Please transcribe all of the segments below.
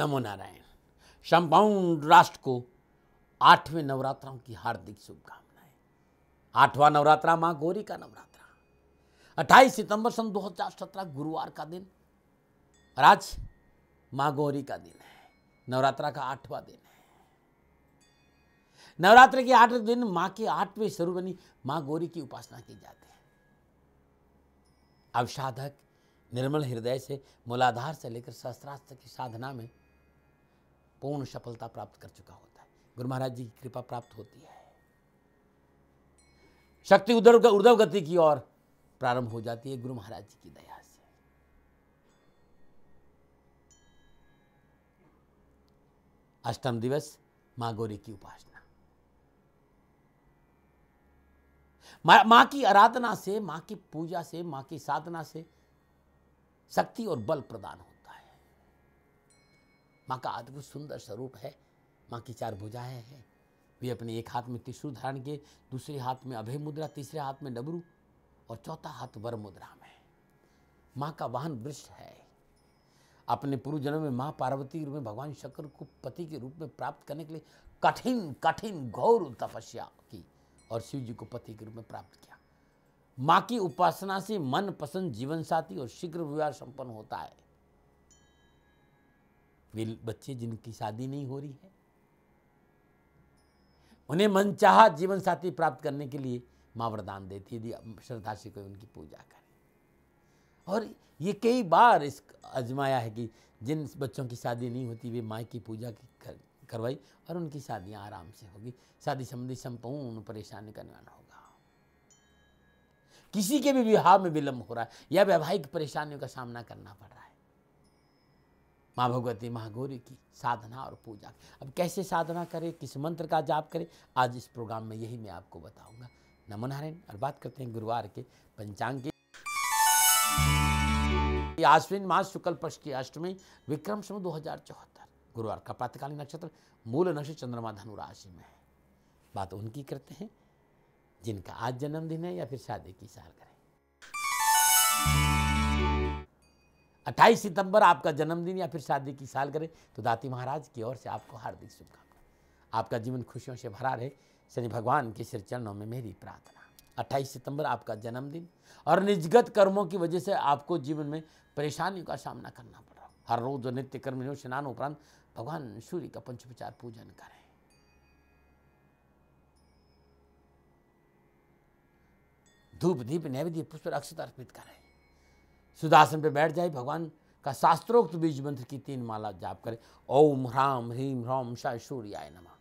नमो नारायण। संपूर्ण राष्ट्र को 8वें नवरात्रों की हार्दिक शुभकामनाएं। 8वां नवरात्रा मां गौरी का नवरात्रा 28 सितंबर सन 2017 गुरुवार का दिन और आज मां गौरी का दिन है। नवरात्रा का 8वां दिन है। नवरात्र के 8वें दिन मां के 8वें स्वरूप बनी मां गौरी की उपासना की जाती है। अब साधक निर्मल हृदय से मूलाधार से लेकर सहस्त्रार्थ की साधना में पूर्ण सफलता प्राप्त कर चुका होता है। गुरु महाराज जी की कृपा प्राप्त होती है। शक्ति ऊर्ध्व गति की ओर प्रारंभ हो जाती है गुरु महाराज जी की दया से। अष्टम दिवस मां गौरी की उपासना। मां की आराधना से, मां की पूजा से, मां की साधना से शक्ति और बल प्रदान होता है। मां का अद्भुत सुंदर स्वरूप है। मां की 4 भुजाएं हैं। वे अपने एक हाथ में त्रिशूल धारण किए, दूसरे हाथ में अभय मुद्रा, तीसरे हाथ में डमरू और चौथा हाथ वर मुद्रा में। मां का वाहन वृष है। अपने पूर्व जन्म में मां पार्वती के रूप में भगवान शंकर को पति के रूप में प्राप्त करने के लिए कठिन कठिन घोर तपस्या की और शिव जी को पति के रूप में प्राप्त किया। मां की उपासना से मन पसंद जीवन साथी और शीघ्र विवाह संपन्न होता है। वे बच्चे जिनकी शादी नहीं हो रही है, उन्हें मनचाहा जीवन साथी प्राप्त करने के लिए मां वरदान देती है यदि श्रद्धा से कोई उनकी पूजा करे। और ये कई बार इस आजमाया है कि जिन बच्चों की शादी नहीं होती वे मां की पूजा करवाई और उनकी शादियां आराम से होगी। शादी संबंधी संपूर्ण परेशानी का निवारण होगा। किसी के भी विवाह में विलंब हो रहा है या वैवाहिक परेशानियों का सामना करना पड़ रहा है, मां भगवती मां गौरी की साधना और पूजा। अब कैसे साधना करें, किस मंत्र का जाप करें, आज इस प्रोग्राम में यही मैं आपको बताऊंगा। नमो नारायण। और बात करते हैं गुरुवार के पंचांग की। आश्विन मास शुक्ल पक्ष की अष्टमी विक्रम संवत 2074 गुरुवार का प्रातःकालीन नक्षत्र मूल नक्षत्र चंद्रमा धनु राशि में है। बात उनकी करते हैं जिनका आज जन्मदिन है या फिर शादी की सालगिरह। 28 सितंबर आपका जन्मदिन या फिर शादी की सालगिरह, तो दाती महाराज की ओर से आपको हार्दिक शुभकामनाएं। आपका जीवन खुशियों से भरा रहे, शनि भगवान के सिर चरणों में मेरी प्रार्थना। 28 सितंबर आपका जन्मदिन और निजगत कर्मों की वजह से आपको जीवन में परेशानियों का सामना करना पड़ रहा। हर रोज नित्य कर्म स्नान उपरांत भगवान सूर्य का पंचोपचार पूजन करें। धूप दीप नैवेद्य पुष्प अक्षत अर्पित करें। सुदासन पे बैठ जाए, भगवान का शास्त्रोक्त बीज मंत्र की 3 माला जाप करें। ओम ह्राम ह्रीम ह्रौम श सूर्याय नमः।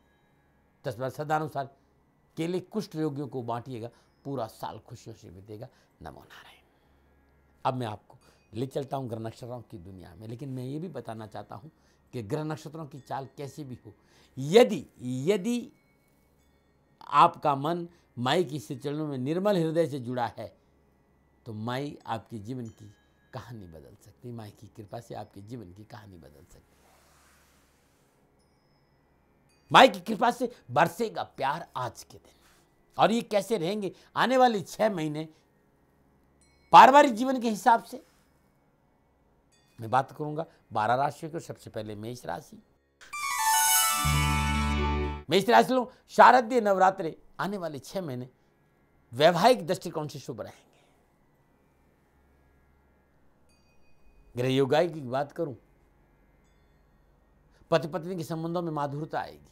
10 बार सदानुसार केले कुष्ठ रोगियों को बांटिएगा, पूरा साल खुशियों से बीतेगा। नमो नारायण। अब मैं आपको ले चलता हूँ ग्रह नक्षत्रों की दुनिया में, लेकिन मैं ये भी बताना चाहता हूँ कि ग्रह नक्षत्रों की चाल कैसी भी हो, यदि आपका मन माई की चरणों में निर्मल हृदय से जुड़ा है तो माई आपके जीवन की कहानी बदल सकती है। माई की कृपा से आपके जीवन की कहानी बदल सकती है। माई की कृपा से बरसेगा प्यार आज के दिन। और ये कैसे रहेंगे आने वाले 6 महीने पारिवारिक जीवन के हिसाब से मैं बात करूंगा 12 राशियों को। सबसे पहले मेष राशि। मेष राशि लोग शारदीय नवरात्रे आने वाले 6 महीने वैवाहिक दृष्टिकोण से शुभ रहेंगे। गृह योगाई की बात करूं, पति पत्नी के संबंधों में माधुरता आएगी।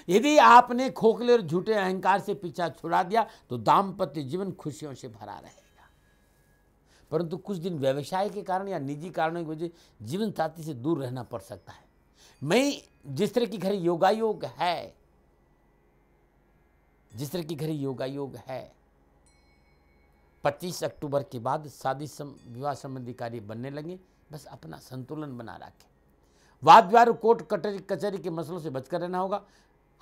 यदि आपने खोखले और झूठे अहंकार से पीछा छुड़ा दिया तो दाम्पत्य जीवन खुशियों से भरा रहेगा। परंतु कुछ दिन व्यवसाय के कारण या निजी कारणों की वजह जीवन साथी से दूर रहना पड़ सकता है। मैं जिस तरह की घर योगायोग है, जिस तरह की घर योगायोग है, 25 अक्टूबर के बाद शादी विवाह संबंधी कार्य बनने लगे। बस अपना संतुलन बना रखें। वाद विवाद कोर्ट कचहरी के मसलों से बचकर रहना होगा।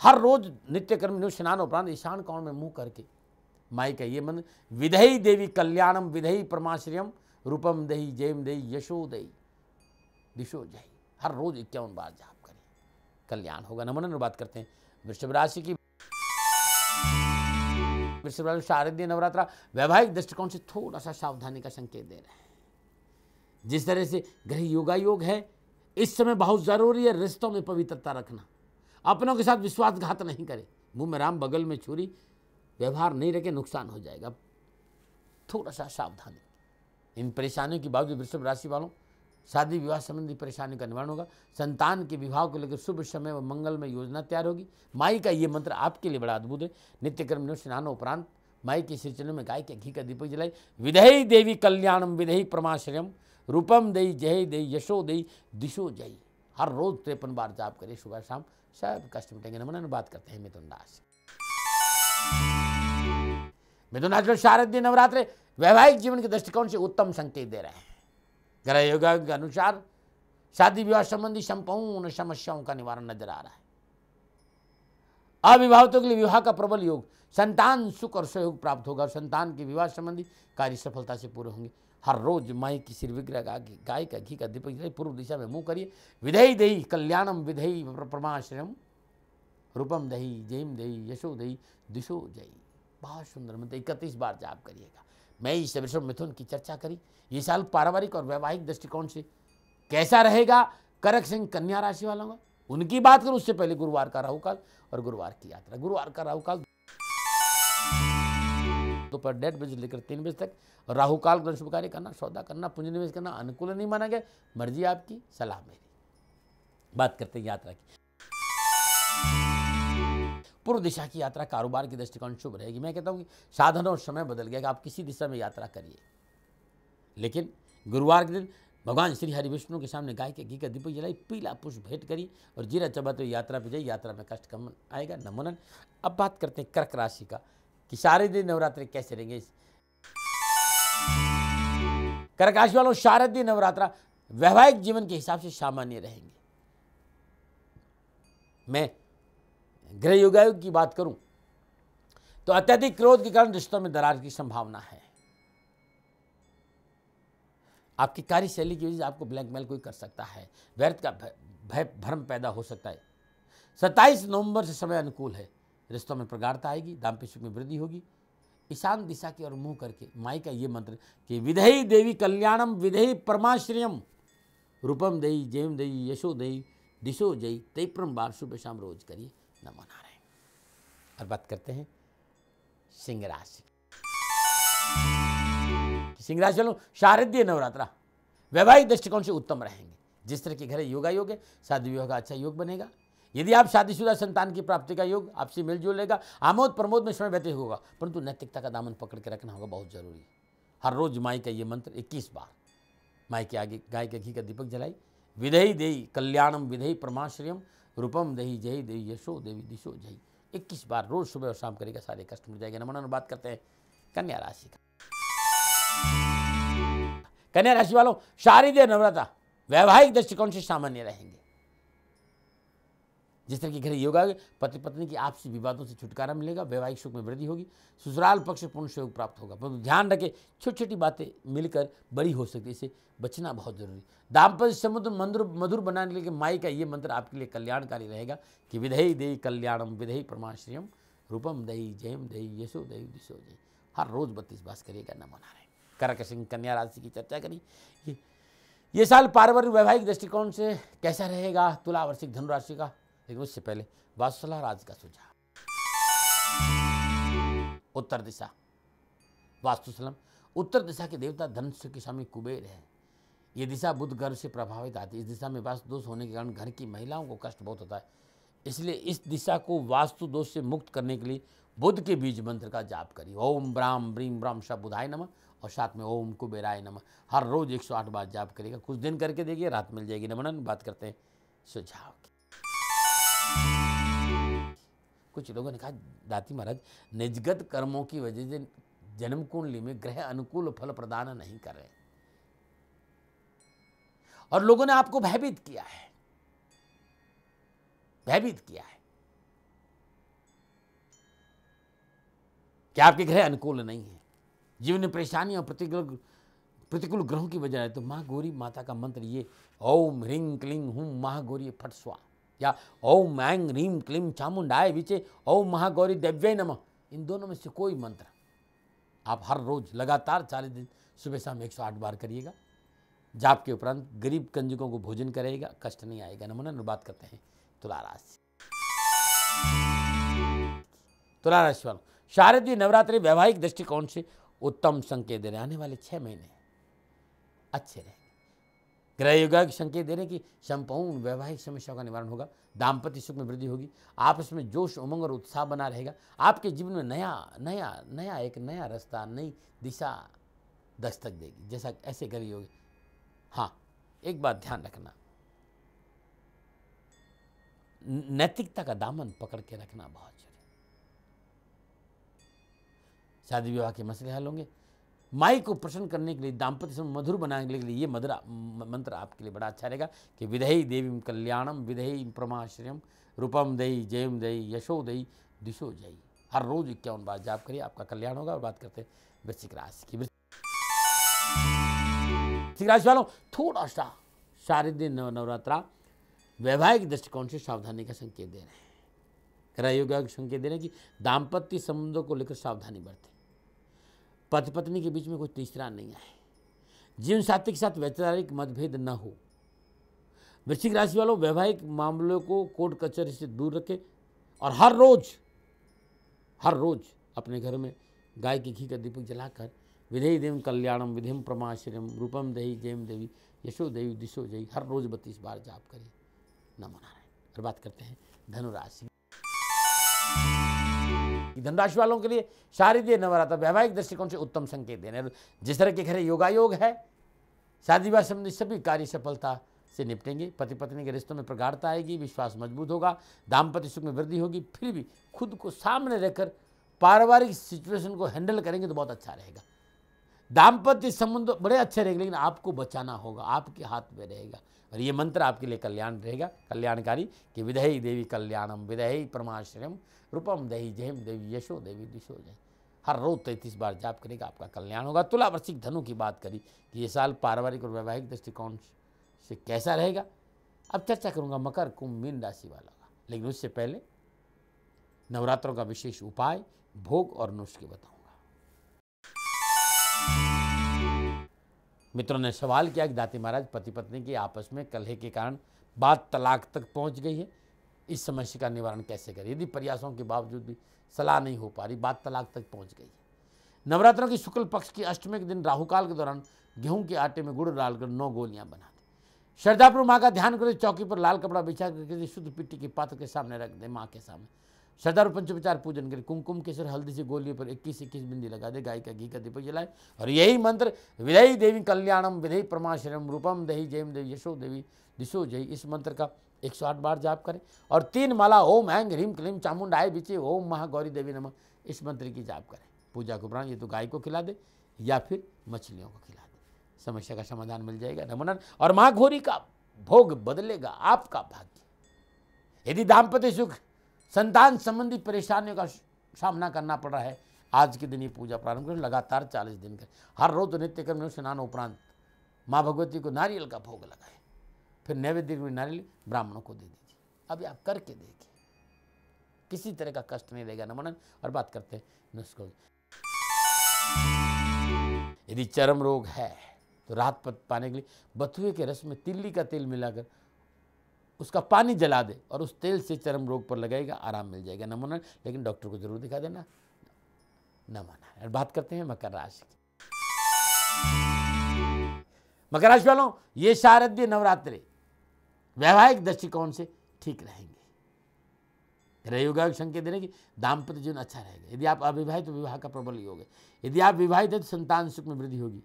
हर रोज नित्य कर्म स्नान उपरांत ईशान कोण में मुंह करके माई का ये मंत्र, विधेयी देवी कल्याणम विधेयी परमाश्रयम रूपम दही जयम दही यशो दही दिशो जय। हर रोज 51 बार जाप करें, कल्याण होगा। नमन। बात करते हैं वृषभ राशि की। वृषभ राशि शारदीय नवरात्रा वैवाहिक दृष्टिकोण से थोड़ा सा सावधानी का संकेत दे रहे हैं। जिस तरह से ग्रह योगायोग है, इस समय बहुत जरूरी है रिश्तों में पवित्रता रखना, अपनों के साथ विश्वासघात नहीं करे, मुंह में राम बगल में छुरी, व्यवहार नहीं रखे, नुकसान हो जाएगा, थोड़ा सा सावधानी। इन परेशानियों के बावजूद वृषभ राशि वालों शादी विवाह संबंधी परेशानी का निवारण होगा, संतान के विवाह को लेकर शुभ समय व मंगल में योजना तैयार होगी। माई का ये मंत्र आपके लिए बड़ा अद्भुत है। नित्य कर्म में स्नान उपरांत माई के श्री चरणों में गाय के घी का दीपक जलाई, विधेयी देवी कल्याणम विधेयी परमाश्रयम रूपम देई जय देई यशो देई दिशो जय। हर रोज 53 बार जाप करिए सुबह शाम, सब कष्ट मिटेंगे। नमन। बात करते हैं मिथुन राशि। मिथुन राशि में शारदीय नवरात्रि वैवाहिक जीवन के दृष्टिकोण से उत्तम संकेत दे रहे हैं। ग्रह योग के अनुसार शादी विवाह संबंधी संपूर्ण समस्याओं का निवारण नजर आ रहा है। अविवाहितों के लिए विवाह का प्रबल योग, संतान सुख और सहयोग प्राप्त होगा और संतान के विवाह संबंधी कार्य सफलता से पूरे होंगे। हर रोज माई की सिर विग्रह गाय का घी का दीपक पूर्व दिशा में मुंह करिए। विधेयी देई कल्याणम विधेयी परमाश्रयम रूपम दही जयम दही यशो दही दिशो जयी। बहुत सुंदर मंत्र 31 बार जाप करिएगा। मैं इस वृषभ मिथुन की चर्चा करी, ये साल पारिवारिक और वैवाहिक दृष्टिकोण से कैसा रहेगा करक सिंह कन्या राशि वालों का, उनकी बात करूं उससे पहले गुरुवार का राहुकाल और गुरुवार की यात्रा। गुरुवार का राहुकाल दोपहर 1:30 बजे लेकर 3 बजे तक, और राहुकाल का शुभ कार्य करना, सौदा करना, पूंजी निवेश करना अनुकूल नहीं माना गया। मर्जी आपकी, सलाह मेरी। बात करते हैं यात्रा की। पूर्व दिशा की यात्रा कारोबार की दृष्टिकोण शुभ रहेगी। मैं कहता हूं कि साधन और समय बदल गया कि आप किसी दिशा में यात्रा करिए, लेकिन गुरुवार के दिन भगवान श्री हरि विष्णु के सामने गाय के घी का दीपक जलाई, पीला पुष्प भेंट करिए और जीरा चबाते हुए यात्रा पे जाइए। यात्रा में कष्ट कम आएगा। नमन। अब बात करते हैं कर्क राशि का कि शारदीय नवरात्रि कैसे रहेंगे। कर्क राशि वालों शारदीय नवरात्रा वैवाहिक जीवन के हिसाब से सामान्य रहेंगे। मैं ग्रह योगायोग की बात करूं तो अत्यधिक क्रोध के कारण रिश्तों में दरार की संभावना है। आपकी कार्यशैली की वजह से आपको ब्लैकमेल कोई कर सकता है, व्यर्थ का भय भ्रम पैदा हो सकता है। 27 नवंबर से समय अनुकूल है, रिश्तों में प्रगाढ़ता आएगी, दाम्पत्य सुख में वृद्धि होगी। ईशान दिशा की ओर मुंह करके माई का ये मंत्र कि विधेयी देवी कल्याणम विधेयी परमाश्रयम रूपम देई जयम देई यशो देई दिशो जयी 53 बार सुबह शाम रोज करिए। नमन नारायण। और बात करते हैं सिंह राशि। सिंह राशि वालों शारदीय नवरात्रा वैवाहिक दृष्टिकोण से उत्तम रहेंगे। जिस तरह के घर योगा योग है, शादी विवाह का अच्छा योग बनेगा। यदि आप शादीशुदा संतान की प्राप्ति का योग आपसे मिलजुल लेगा, आमोद प्रमोद में समय व्यतीत होगा, परंतु नैतिकता का दामन पकड़ के रखना होगा, बहुत जरूरी। हर रोज माई का ये मंत्र 21 बार माई के आगे गाय के घी का दीपक जलाई, विधेयी देई कल्याणम विधेयी परमाश्रयम रूपम देही जय देही यशो देवी दिशो जय 21 बार रोज सुबह और शाम करेगा, सारे कष्ट मिट जाएंगे। नमन। बात करते हैं कन्या राशि का। कन्या राशि वालों शारदीय नवरात्रा वैवाहिक दृष्टिकोण से सामान्य रहेंगे। जिस तरह की घर योगा पति पत्नी की आपसी विवादों से छुटकारा मिलेगा, वैवाहिक सुख में वृद्धि होगी, ससुराल पक्ष से पूर्ण सहयोग प्राप्त होगा, परंतु ध्यान रखें छोटी छोटी बातें मिलकर बड़ी हो सकती है, इससे बचना बहुत जरूरी। दाम्पत्य समुद्र मधुर बनाने के लिए माई का ये मंत्र आपके लिए कल्याणकारी रहेगा कि विधेयी देई कल्याणम विधेयी परमाश्रयम रूपम देई जयम देई यशो देई दिशो जय। हर रोज 32 बार करिएगा। नमो नारायण। कर्क सिंह कन्या राशि की चर्चा करी। ये साल पारिवारिक वैवाहिक दृष्टिकोण से कैसा रहेगा तुला वृश्चिक धनु राशि का, लेकिन उससे पहले वास्तु सलाह राज का सुझाव। उत्तर दिशा वास्तु सलाह, उत्तर दिशा के देवता धनुष के स्वामी कुबेर है। ये दिशा बुध ग्रह से प्रभावित आती है। इस दिशा में वास्तु दोष होने के कारण घर की महिलाओं को कष्ट बहुत होता है, इसलिए इस दिशा को वास्तु दोष से मुक्त करने के लिए बुध के बीज मंत्र का जाप करिए। ओम ब्राम ब्रीम ब्राम श बुधाय नमः और साथ में ओम कुबेराय नमः। हर रोज 108 बार जाप करेगा, कुछ दिन करके देखिए रात मिल जाएगी। नमन। बात करते हैं सुझाव की। कुछ लोगों ने कहा दाती महाराज निजगत कर्मों की वजह से जन्म कुंडली में ग्रह अनुकूल फल प्रदान नहीं कर रहे और लोगों ने आपको भयभीत किया है, भयभीत किया है कि आपके ग्रह अनुकूल नहीं है, जीवन में परेशानी और प्रतिकूल ग्रहों की वजह है। तो माँ गौरी माता का मंत्र ये ओम ह्रीं क्लीं हूं महागौरी फट स्वा या ओम ऐं ह्रीं क्लीं चामुंडाय विचे ओम महागौरी दिव्यै नमः, इन दोनों में से कोई मंत्र आप हर रोज लगातार 40 दिन सुबह शाम 108 बार करिएगा। जाप के उपरांत गरीब कंजकों को भोजन करेगा, कष्ट नहीं आएगा। नमूना बात करते हैं तुला राशि। तुला राशि वालों, शारदीय नवरात्रि वैवाहिक दृष्टिकोण से उत्तम संकेत दे रहे। आने वाले 6 महीने अच्छे रहेंगे। ग्रह योगा संकेत दे रहे कि संपूर्ण वैवाहिक समस्याओं का निवारण होगा, दाम्पत्य सुख में वृद्धि होगी, आपस में जोश उमंग और उत्साह बना रहेगा। आपके जीवन में नया एक नया रास्ता, नई दिशा दस्तक देगी, जैसा ऐसे ग्रह योग। हाँ, एक बात ध्यान रखना, नैतिकता का दामन पकड़ के रखना बहुत जरूरी। शादी विवाह के मसले हल होंगे। माई को प्रसन्न करने के लिए, दाम्पत्य संबंध मधुर बनाने के लिए ये मंत्र आपके लिए बड़ा अच्छा रहेगा कि विधेयी देवीं कल्याणम विधेयी प्रमाश्रयम रूपम देयी जयम देयी यशो देयी दिशो जयी। हर रोज 51 बार जाप करिए, आपका कल्याण होगा। और बात करते हैं वृश्चिक राशि की। वृश्चिक राशि वालों, थोड़ा सा शारदीय नवरात्रा वैवाहिक दृष्टिकोण से सावधानी का संकेत दे रहे हैं। ग्रह योग संकेत दे रहे हैं कि दाम्पत्य संबंधों को लेकर सावधानी बरतें, पति पत्नी के बीच में कोई तीसरा नहीं आए, जीवन साथी के साथ वैचारिक मतभेद न हो। वृश्चिक राशि वालों, वैवाहिक मामलों को कोर्ट कचहरी से दूर रखें और हर रोज अपने घर में गाय के घी का दीपक जलाकर विधेयी देवं कल्याणम विधिम प्रमाश्रयम रूपम देही जयम देवी यशो देवी दिशो जयी हर रोज 32 बार जाप करिए। नमो नारायण। और बात करते हैं धनुराशि। धनराशि वालों के लिए शारदीय नवरात्र वैवाहिक दृष्टिकोण से उत्तम संकेत देने। जिस तरह के घर योगायोग है, शादी विवाह संबंधी सभी कार्य सफलता से निपटेंगे। पति पत्नी के रिश्तों में प्रगाढ़ता आएगी, विश्वास मजबूत होगा, दाम्पत्य सुख में वृद्धि होगी। फिर भी खुद को सामने रखकर पारिवारिक सिचुएशन को हैंडल करेंगे तो बहुत अच्छा रहेगा। दाम्पत्य संबंध बड़े अच्छे रहेंगे, लेकिन आपको बचाना होगा, आपके हाथ में रहेगा। और ये मंत्र आपके लिए कल्याण रहेगा, कल्याणकारी कि विधेयी देवी कल्याणम विधेयी परमाश्रयम रूपम देही जयम देवी यशो देवी दिशो जय। हर रोज 33 बार जाप करेगा, आपका कल्याण होगा। तुला वृश्चिक धनु की बात करी कि ये साल पारिवारिक और वैवाहिक दृष्टिकोण से कैसा रहेगा, अब चर्चा करूंगा मकर कुंभ मीन राशि वाला का। लेकिन उससे पहले नवरात्रों का विशेष उपाय, भोग और नुस्खे बताऊंगा। मित्रों ने सवाल किया कि दाती महाराज, पति पत्नी की आपस में कलह के कारण बात तलाक तक पहुंच गई है, इस समस्या का निवारण कैसे करें। यदि प्रयासों के बावजूद भी सलाह नहीं हो पा रही, बात तलाक तक पहुंच गई है। नवरात्रों की शुक्ल पक्ष की अष्टमी के दिन राहुकाल के दौरान गेहूं के आटे में गुड़ डालकर 9 गोलियां बना दें। श्रद्धापूर्वक माँ का ध्यान करें, चौकी पर लाल कपड़ा बिछा कर शुद्ध मिट्टी के पात्र के सामने रख दे, माँ के सामने श्रद्धा पंचोपचार पूजन करें। कुमकुम केसर हल्दी से गोलियों पर 21-21 बिंदी लगा दे, गाय का घी का दीपक जलाए और यही मंत्र विधेयी देवी कल्याणम विधेयी परमाश्रयम रूपम देही जयम देवी यशो देवी दिशो जयी, इस मंत्र का 108 बार जाप करें। और 3 माला ओम ऐं ह्रीम क्लीम चामुंडाय बिचे ओम महागौरी देवी नमः, इस मंत्र की जाप करें। पूजा के उपरांत ये तो गाय को खिला दे या फिर मछलियों को खिला दे, समस्या का समाधान मिल जाएगा। नमन। और महाघोरी का भोग बदलेगा आपका भाग्य। यदि दाम्पत्य सुख, संतान संबंधी परेशानियों का सामना करना पड़ रहा है, आज के दिन ये पूजा प्रारंभ करें, लगातार 40 दिन करें। हर रोज नित्य कर्म में स्नान उपरांत माँ भगवती को नारियल का भोग लगाए, फिर नैवेद्य में नारियल ब्राह्मणों को दे दीजिए। अभी आप करके देखिए, किसी तरह का कष्ट नहीं रहेगा। नमन। और बात करते हैं नुस्खों। यदि चर्म रोग है तो राहत पाने के लिए बथुए के रस में तिल्ली का तेल मिलाकर उसका पानी जला दे और उस तेल से चर्म रोग पर लगाएगा, आराम मिल जाएगा। नमूना। लेकिन डॉक्टर को जरूर दिखा देना। नमूना। बात करते हैं मकर राशि की। मकर राशि वालों, ये शारदीय नवरात्रि वैवाहिक दृष्टिकोण से ठीक रहेंगे। ग्रहयोग संकेत दे रहे कि दाम्पत्य जीवन अच्छा रहेगा। यदि आप अविवाहित तो विवाह का प्रबल योग है। यदि आप विवाहित है तो संतान सुख में वृद्धि होगी।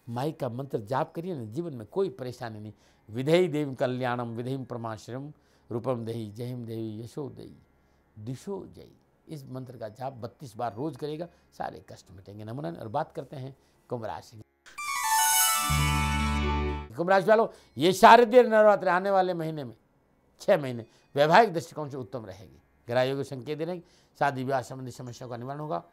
माई का मंत्र जाप करिए ना, जीवन में कोई परेशानी नहीं। विधेयी देवी कल्याणम विधेयी परमाश्रयम रूपम देही जयम देवी यशो देही दिशो जयी, इस मंत्र का जाप 32 बार रोज करेगा, सारे कष्ट मिटेंगे। नमन। और बात करते हैं कुंभ राशि। कुंभ राशि वालों, ये शारदीय नवरात्रि आने वाले महीने में 6 महीने वैवाहिक दृष्टिकोण से उत्तम रहेगी। ग्रहयोग संकेत दे रहे हैं शादी विवाह संबंधी समस्याओं का निवारण होगा,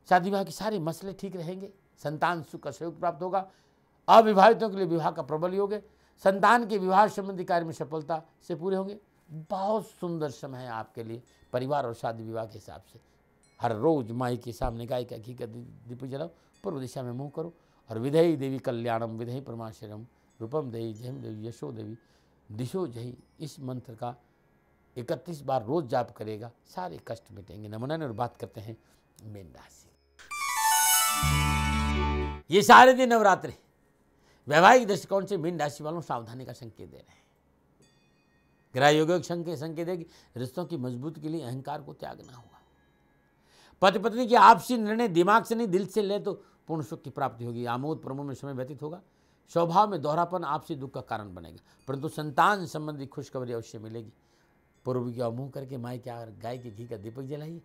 शादी विवाह के सारे मसले ठीक रहेंगे, संतान सुख का सहयोग प्राप्त होगा। अविवाहितों के लिए विवाह का प्रबल योग है, संतान के विवाह संबंधी कार्य में सफलता से पूरे होंगे। बहुत सुंदर समय है आपके लिए परिवार और शादी विवाह के हिसाब से। हर रोज माई के सामने गाय का घी का दीपक जलाओ, पूर्व दिशा में मुंह करो और विधेयी देवी कल्याणम विधेयी परमाश्रयम रूपम देवी जयम देवी यशो देवी दिशो जही। इस मंत्र का 31 बार रोज जाप करेगा, सारे कष्ट मिटेंगे। नमूना और बात करते हैं मीन राशि। ये सारे दिन नवरात्रि वैवाहिक दृष्टिकोण से मीन राशि वालों सावधानी का संकेत दे रहे हैं। ग्रह योग संकेत है कि रिश्तों की मजबूती के लिए अहंकार को त्यागना होगा। पति पत्नी की आपसी निर्णय दिमाग से नहीं दिल से ले तो पूर्ण सुख की प्राप्ति होगी। आमोद प्रमोद में समय व्यतीत होगा। स्वभाव में दोहरापन आपसी दुख का कारण बनेगा, परंतु संतान संबंधी खुशखबरी अवश्य मिलेगी। पूर्व की मुंह करके माई क्या गाय के घी का दीपक जलाइए।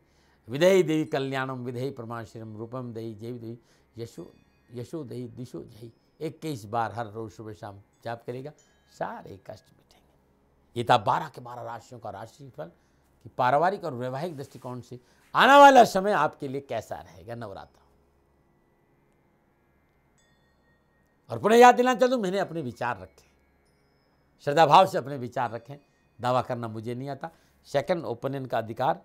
विधेयी देवी कल्याणम विधेयी परमाश्रयम रूपम देवी जय देवी यशो देवी दिशो जही। 21 बार हर रोज सुबह शाम जाप करेगा, सारे कष्ट मिटेंगे। ये था 12 के 12 राशियों का राशिफल कि पारिवारिक और वैवाहिक दृष्टिकोण से आने वाला समय आपके लिए कैसा रहेगा नवरात्र। और पुनः याद दिलाना चाहता हूं, मैंने अपने विचार रखे, श्रद्धा भाव से अपने विचार रखें। दावा करना मुझे नहीं आता। सेकंड ओपिनियन का अधिकार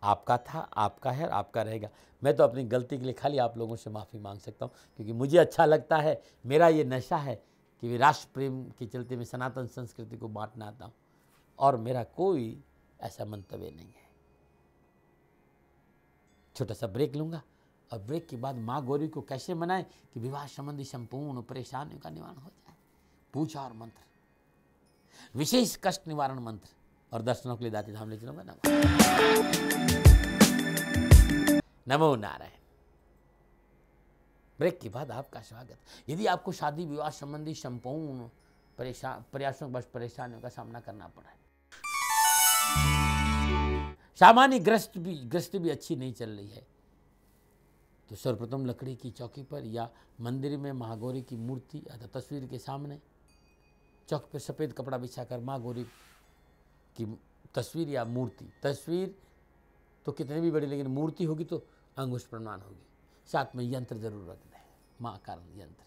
आपका था, आपका है, आपका रहेगा। मैं तो अपनी गलती के लिए खाली आप लोगों से माफ़ी मांग सकता हूं, क्योंकि मुझे अच्छा लगता है, मेरा ये नशा है कि राष्ट्र प्रेम के चलते मैं सनातन संस्कृति को बांटना आता हूँ, और मेरा कोई ऐसा मंतव्य नहीं है। छोटा सा ब्रेक लूँगा और ब्रेक के बाद माँ गौरी को कैसे मनाएं कि विवाह संबंधी संपूर्ण परेशानियों का निवारण हो जाए। पूजा और मंत्र, विशेष कष्ट निवारण मंत्र और दर्शनों के लिए दाती धाम ले चलूंगा। नमो नारायण। ब्रेक के बाद आपका स्वागत। यदि आपको शादी विवाह संबंधी संपूर्ण परेशानियों का सामना करना पड़ा है, सामान्य गृहस्थी भी अच्छी नहीं चल रही है, तो सर्वप्रथम लकड़ी की चौकी पर या मंदिर में महागौरी की मूर्ति अथवा तस्वीर के सामने चौक पर सफ़ेद कपड़ा बिछाकर माँ गौरी की तस्वीर या मूर्ति, तस्वीर तो कितनी भी बड़ी, लेकिन मूर्ति होगी तो अंगुष्ठ प्रणाम होगी। साथ में यंत्र जरूर रख दें, माँ का यंत्र।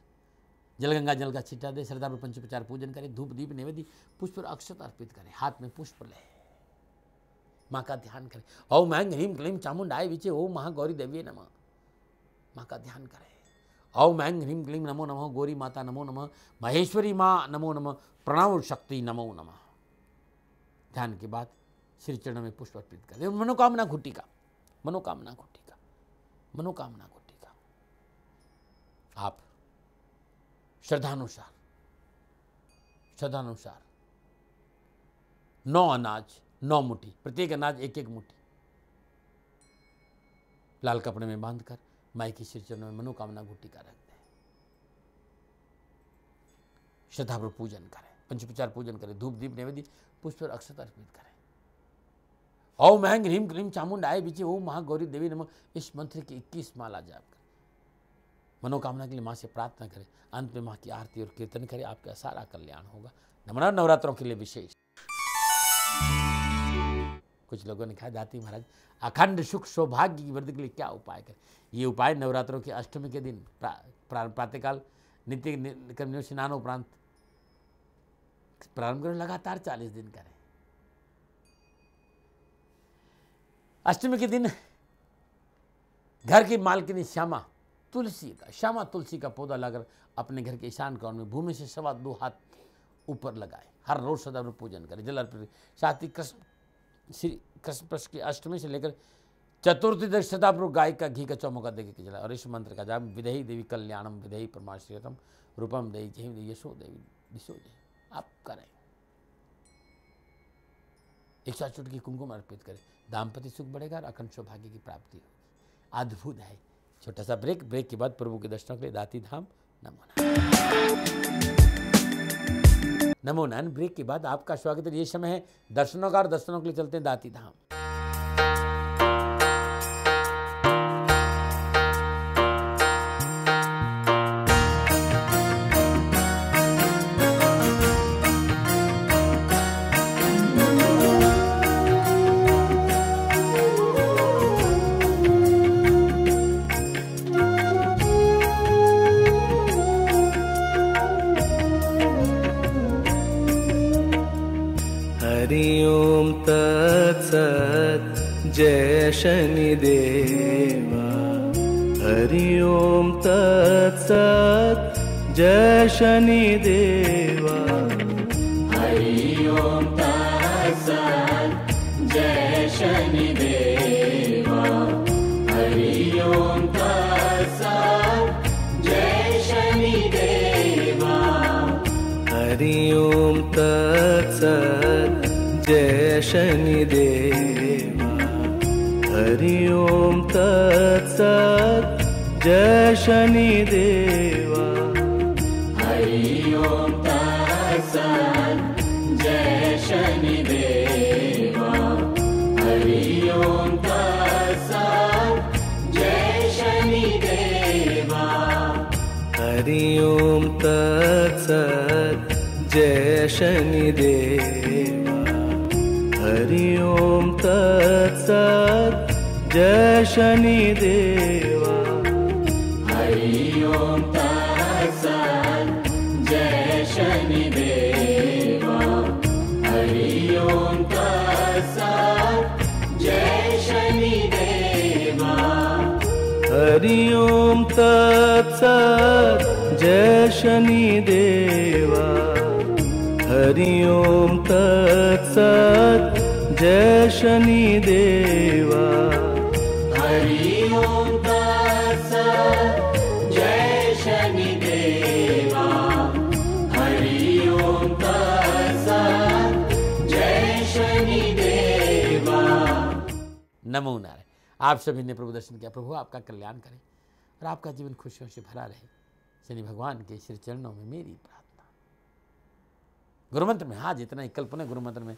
जलगंगा जल का छिट्टा दे, श्रद्धापूर्वक पंचोपचार पूजन करें, धूप दीप निवेदी पुष्प और अक्षत अर्पित करें, हाथ में पुष्प ले, माँ का ध्यान करें। ओम ऐं ह्रीं क्लीं चामुंडाय विचे ओम महागौरी देवी नमः, माँ का ध्यान करें। ओम ऐं ह्रीं क्लीं नमो नमः गौरी माता नमो नमः, महेश्वरी माँ नमो नमः, प्रणव शक्ति नमो नमः। ध्यान के बाद श्री चरण में पुष्प अर्पित करें। मनोकामना घुटिका, मनोकामना घुटिका, मनोकामना घुटिका। आप श्रद्धानुसार 9 अनाज 9 मुट्ठी, प्रत्येक अनाज 1-1 मुट्ठी लाल कपड़े में बांधकर माई की श्री चरणों में मनोकामना घुटिका रख दें। श्रद्धापूर्वक पूजन करें, पंचोपचार पूजन करें, धूप दीप निवेदी पुष्प और अक्षत अर्पित करें। ओम ऐं ह्रीं क्लीं चामुंडाय विचे ओम महागौरी देवी नमः, इस मंत्र की 21 माला जाप करें। मनोकामना के लिए माँ से प्रार्थना करें। अंत में माँ की आरती और कीर्तन करें, आपका सारा कल्याण होगा। नमन नवरात्रों के लिए विशेष। कुछ लोगों ने कहा दाती महाराज अखंड सुख सौभाग्य की वृद्धि के लिए क्या उपाय करें। ये उपाय नवरात्रों के अष्टमी के दिन प्रातःकाल नित्य कर्म स्नान उपरांत प्रारंभ करें, लगातार 40 दिन करें। अष्टमी के दिन घर की मालकिनी श्यामा तुलसी का पौधा लाकर अपने घर के ईशान कोण में भूमि से 2.25 हाथ ऊपर लगाए। हर रोज सदा पूजन करें, जल अर्पित। साथ ही श्री कृष्ण पक्ष की अष्टमी से लेकर चतुर्थी तक सदापूर्वक गाय का घी का चौमुखा देके जलाए। और इस मंत्र का जाप विधेयी देवी कल्याणम विधेयी परमाश्रयम रूपम देवी जय यशो देवी दिशो जय आप करें। 108 चुटकी कुमकुम अर्पित करें, दाम्पत्य सुख बढ़ेगा और अखंड सौभाग्य की प्राप्ति होगी। अद्भुत है। छोटा सा ब्रेक के बाद प्रभु के दर्शनों के लिए दाती धाम नमो नारायण। ब्रेक के बाद आपका स्वागत है। ये समय है दर्शनों का, और दर्शनों के लिए चलते हैं दाती धाम। हरि ओम तत्सत् जय शनिदेवा। हरि ओम तत्सत् जय शनिदेवा। हरि ओम तत्सत् जय शनिदेवा। हरि ओम तत्सत् जय शनिदेवा। हरि ओम तत्सत् जय शनिदेवा। हरि ओम तत्सत् जय शनिदेवा। हरि ओम तत्सत् जय शनिदेवा। हरि ओम तत्सत् जय शनिदेवा। हरि ओम तत्सत् जय शनिदेवा। हरि ओम तत्सत् जय शनिदेवा। हरि ओम तत्सत् जय शनिदेवा। हरि ओम तत्सत् जय शनिदेवा। हरि ओम तत्सत् जय शनिदेवा। हरि ओम तत्सत् जय शनिदेवा। हरि ओम तत्सत् जय शनिदेवा। हरि ओम तत्सत् जय शनिदेवा। नमो नारायण। आप सभी ने प्रभु दर्शन किया। प्रभु आपका कल्याण करे और आपका जीवन खुशियों से भरा रहे। शनि भगवान के श्री चरणों में मेरी प्रार्थना। गुरु मंत्र में आज इतना ही। कल्पना गुरु मंत्र में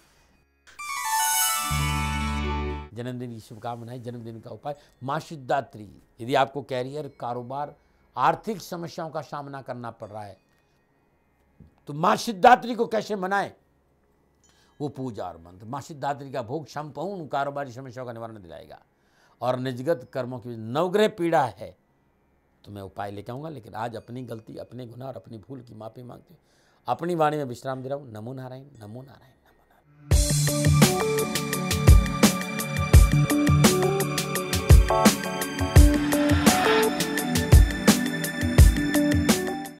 जन्मदिन की शुभकामनाएं। जन्मदिन का उपाय माँ सिद्धात्री। यदि आपको कैरियर, कारोबार, आर्थिक समस्याओं का सामना करना पड़ रहा है तो माँ सिद्धात्री को कैसे मनाएं, वो पूजा और मंत्र। माँ सिद्धात्री का भोग संपूर्ण कारोबारी समस्याओं का निवारण दिलाएगा। और निजगत कर्मों की नवग्रह पीड़ा है तो मैं उपाय लेके आऊँगा। लेकिन आज अपनी गलती, अपने गुनाह और अपनी भूल की माफ़ी मांगते अपनी वाणी में विश्राम दे रहा हूँ। नमो नारायण, नमो नारायण।